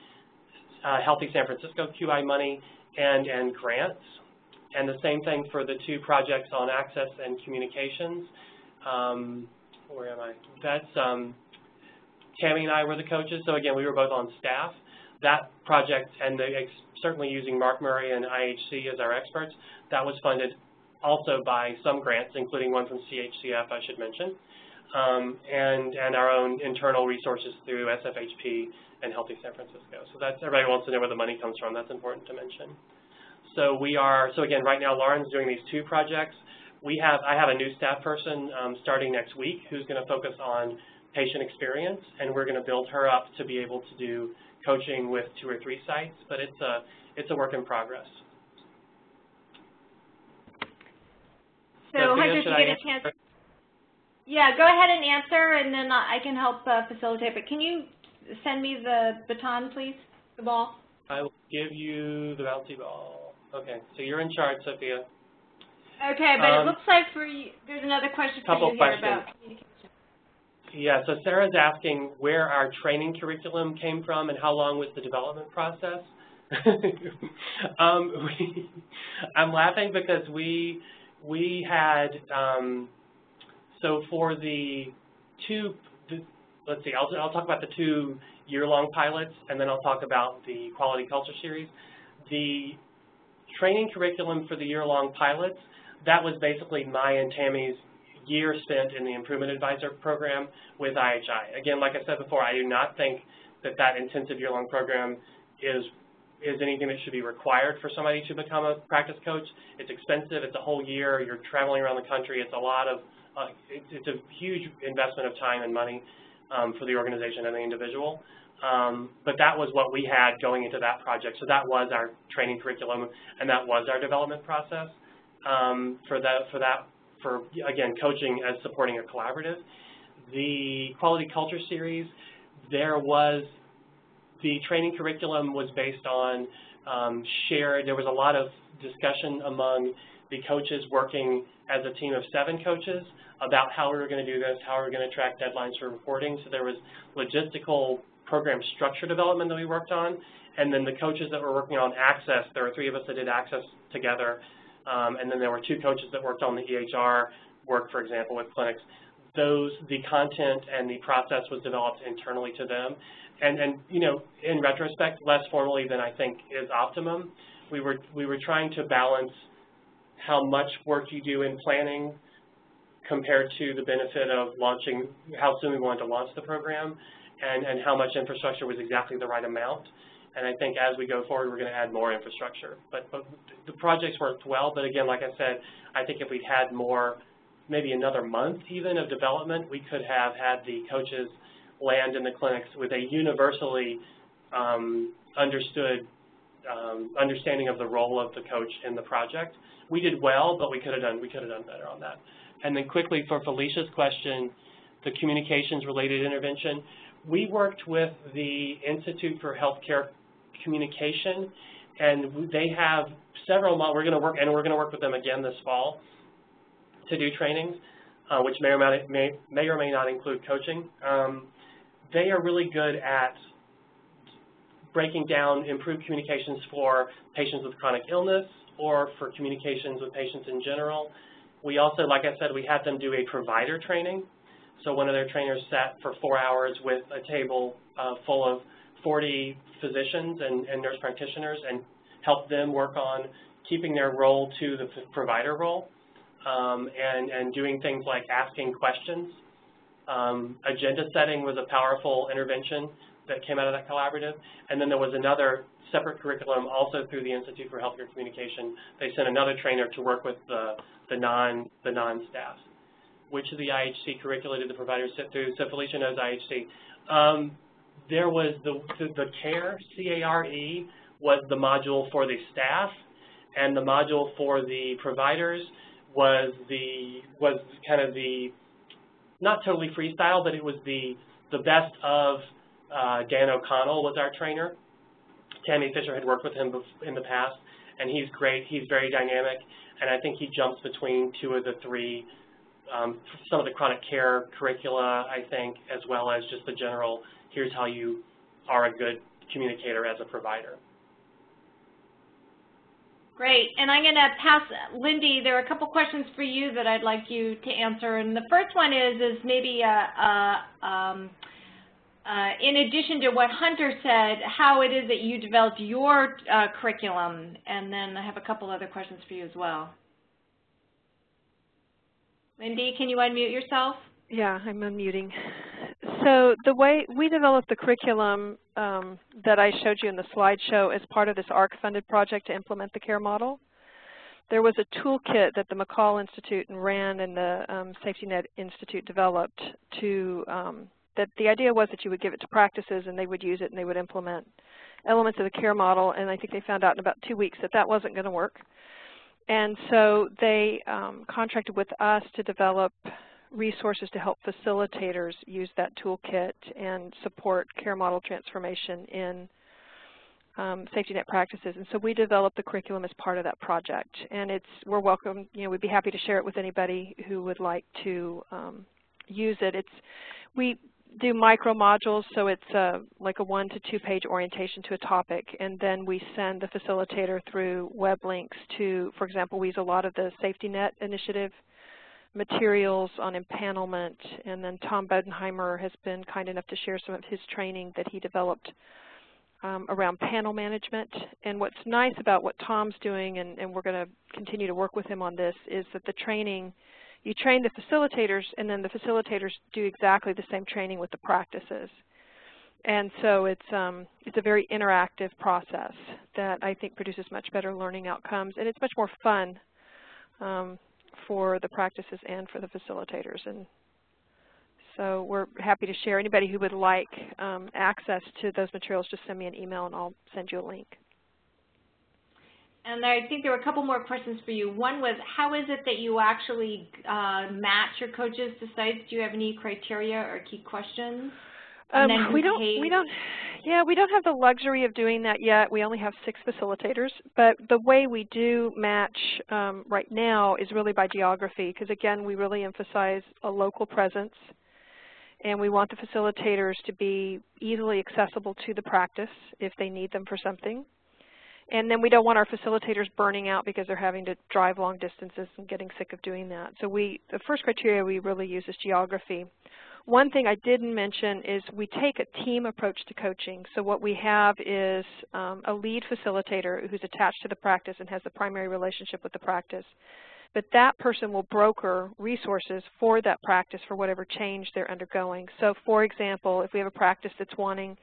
Healthy San Francisco QI money, and grants. And the same thing for the two projects on access and communications. Where am I? That's Tammy and I were the coaches, so again, we were both on staff. That project, and certainly using Mark Murray and IHC as our experts, that was funded also by some grants, including one from CHCF, I should mention, and our own internal resources through SFHP and Healthy San Francisco. So that's, everybody wants to know where the money comes from. That's important to mention. So again, right now, Lauren's doing these two projects. I have a new staff person starting next week who's going to focus on patient experience, and we're going to build her up to be able to do coaching with 2 or 3 sites, but it's a work in progress. So Hunter, did you get a chance? Yeah, go ahead and answer, and then I can help facilitate. But can you send me the baton, please, the ball? I will give you the bouncy ball. Okay, so you're in charge, Sophia. Okay, but it looks like there's another question for you here about communication. Yeah, so Sarah's asking where our training curriculum came from and how long was the development process. I'm laughing because we had, so for the let's see, I'll talk about the 2 year-long pilots, and then I'll talk about the Quality Culture Series. The training curriculum for the year-long pilots, that was basically my and Tammy's year spent in the Improvement Advisor program with IHI. Again, like I said before, I do not think that intensive year-long program is anything that should be required for somebody to become a practice coach. It's expensive. It's a whole year. You're traveling around the country. It's a lot of, it's a huge investment of time and money for the organization and the individual. But that was what we had going into that project. So that was our training curriculum, and that was our development process for again, coaching as supporting a collaborative. The Quality Culture Series, the training curriculum was based on shared. There was a lot of discussion among the coaches working as a team of 7 coaches about how we were going to do this, how we were going to track deadlines for reporting. So there was logistical program structure development that we worked on, and then the coaches that were working on access, there were 3 of us that did access together, and then there were 2 coaches that worked on the EHR work, for example, with clinics. The content and the process was developed internally to them. And you know, in retrospect, less formally than I think is optimum. We were trying to balance how much work you do in planning compared to the benefit of launching, how soon we wanted to launch the program, and how much infrastructure was exactly the right amount. And I think as we go forward, we're going to add more infrastructure. But the projects worked well. But again, like I said, I think if we'd had more, maybe another month even of development, we could have had the coaches land in the clinics with a universally understanding of the role of the coach in the project. We did well, but we could have done better on that. And then quickly for Felicia's question, the communications-related intervention, we worked with the Institute for Healthcare Communication, and they have several. We're going to work with them again this fall to do trainings, which may or may not include coaching. They are really good at breaking down improved communications for patients with chronic illness or for communications with patients in general. We also, like I said, we had them do a provider training. So one of their trainers sat for 4 hours with a table full of 40 physicians and nurse practitioners and helped them work on keeping their role to the provider role and doing things like asking questions. Agenda setting was a powerful intervention that came out of that collaborative. And then there was another separate curriculum also through the Institute for Healthcare Communication. They sent another trainer to work with the non-staff. Which of the IHC curricula did the providers sit through? So Felicia knows IHC. There was the CARE, C-A-R-E, was the module for the staff, and the module for the providers was kind of the, not totally freestyle, but it was the best of Dan O'Connell was our trainer. Tammy Fisher had worked with him in the past, and he's great. He's very dynamic, and I think he jumps between 2 of the 3, some of the chronic care curricula, I think, as well as just the general, here's how you are a good communicator as a provider. Great, and I'm going to pass, Lindy, there are a couple questions for you that I'd like you to answer. And the first one is maybe in addition to what Hunter said, how it is that you developed your curriculum. And then I have a couple other questions for you as well. Lindy, can you unmute yourself? Yeah, I'm unmuting. So the way we developed the curriculum that I showed you in the slideshow as part of this ARC-funded project to implement the CARE model, there was a toolkit that the Medi-Cal Institute and RAND and the Safety Net Institute developed to, that the idea was that you would give it to practices and they would use it and they would implement elements of the CARE model, and I think they found out in about 2 weeks that that wasn't going to work. And so they contracted with us to develop resources to help facilitators use that toolkit and support care model transformation in safety net practices. And so we developed the curriculum as part of that project. And we're welcome, we'd be happy to share it with anybody who would like to use it. We do micro modules, so it's like a 1 to 2 page orientation to a topic, and then we send the facilitator through web links to, for example, we use a lot of the Safety Net Initiative materials on empanelment, and then Tom Bodenheimer has been kind enough to share some of his training that he developed around panel management. And what's nice about what Tom's doing, and we're going to continue to work with him on this, is that the training, you train the facilitators, and then the facilitators do exactly the same training with the practices. And so it's a very interactive process that I think produces much better learning outcomes, and it's much more fun for the practices and for the facilitators. And so we're happy to share. Anybody who would like access to those materials, just send me an email and I'll send you a link. And I think there were a couple more questions for you. One was, how is it that you actually match your coaches to sites? Do you have any criteria or key questions? And then we don't have the luxury of doing that yet. We only have 6 facilitators, but the way we do match right now is really by geography, because again, we really emphasize a local presence, and we want the facilitators to be easily accessible to the practice if they need them for something. And then we don't want our facilitators burning out because they're having to drive long distances and getting sick of doing that. So the first criteria we really use is geography. One thing I didn't mention is we take a team approach to coaching. So what we have is a lead facilitator who's attached to the practice and has the primary relationship with the practice. But that person will broker resources for that practice for whatever change they're undergoing. So for example, if we have a practice that's going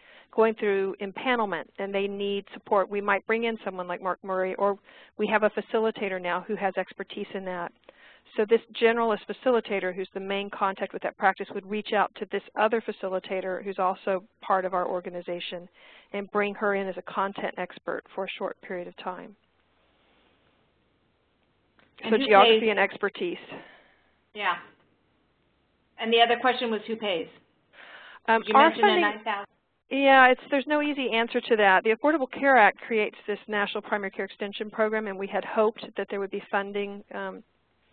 through empanelment and they need support, we might bring in someone like Mark Murray, or we have a facilitator now who has expertise in that. So this generalist facilitator, who's the main contact with that practice, would reach out to this other facilitator who's also part of our organization and bring her in as a content expert for a short period of time. So geography and expertise. Yeah. And the other question was who pays? You our mentioned funding, the $9,000. Yeah, there's no easy answer to that. The Affordable Care Act creates this National Primary Care Extension Program, and we had hoped that there would be funding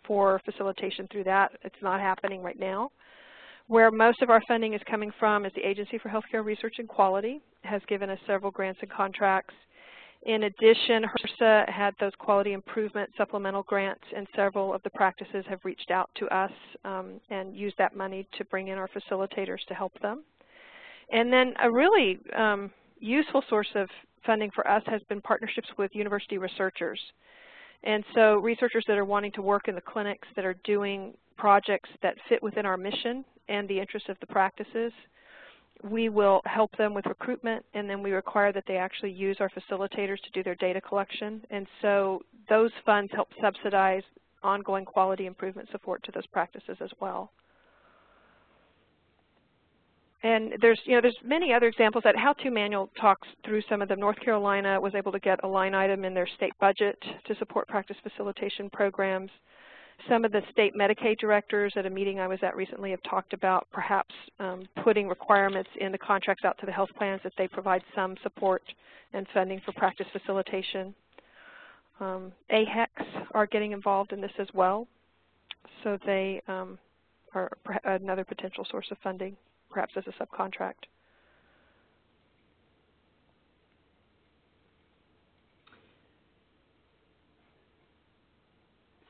for facilitation through that. It's not happening right now. Where most of our funding is coming from is the Agency for Healthcare Research and Quality. It has given us several grants and contracts. In addition, HRSA had those quality improvement supplemental grants, and several of the practices have reached out to us and used that money to bring in our facilitators to help them. And then a really useful source of funding for us has been partnerships with university researchers. And so researchers that are wanting to work in the clinics that are doing projects that fit within our mission and the interests of the practices, we will help them with recruitment, and then we require that they actually use our facilitators to do their data collection. And so those funds help subsidize ongoing quality improvement support to those practices as well. And there's many other examples. That how-to manual talks through some of them. North Carolina was able to get a line item in their state budget to support practice facilitation programs. Some of the state Medicaid directors at a meeting I was at recently have talked about perhaps putting requirements in the contracts out to the health plans that they provide some support and funding for practice facilitation. AHECs are getting involved in this as well, so they are another potential source of funding, perhaps as a subcontract.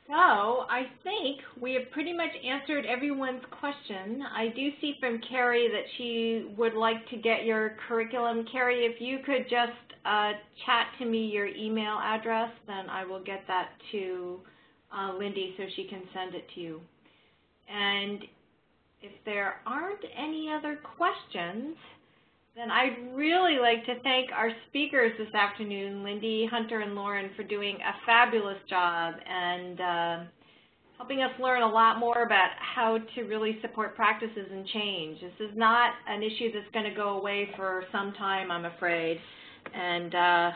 So I think we have pretty much answered everyone's question. I do see from Carrie that she would like to get your curriculum. Carrie, if you could just chat to me your email address, then I will get that to Lindy so she can send it to you. And if there aren't any other questions, then I'd really like to thank our speakers this afternoon, Lindy, Hunter, and Lauren, for doing a fabulous job and helping us learn a lot more about how to really support practices and change. This is not an issue that's going to go away for some time, I'm afraid, and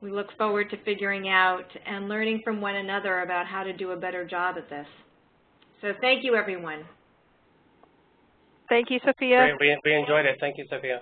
we look forward to figuring out and learning from one another about how to do a better job at this. So thank you, everyone. Thank you, Sophia. Great. We enjoyed it. Thank you, Sophia.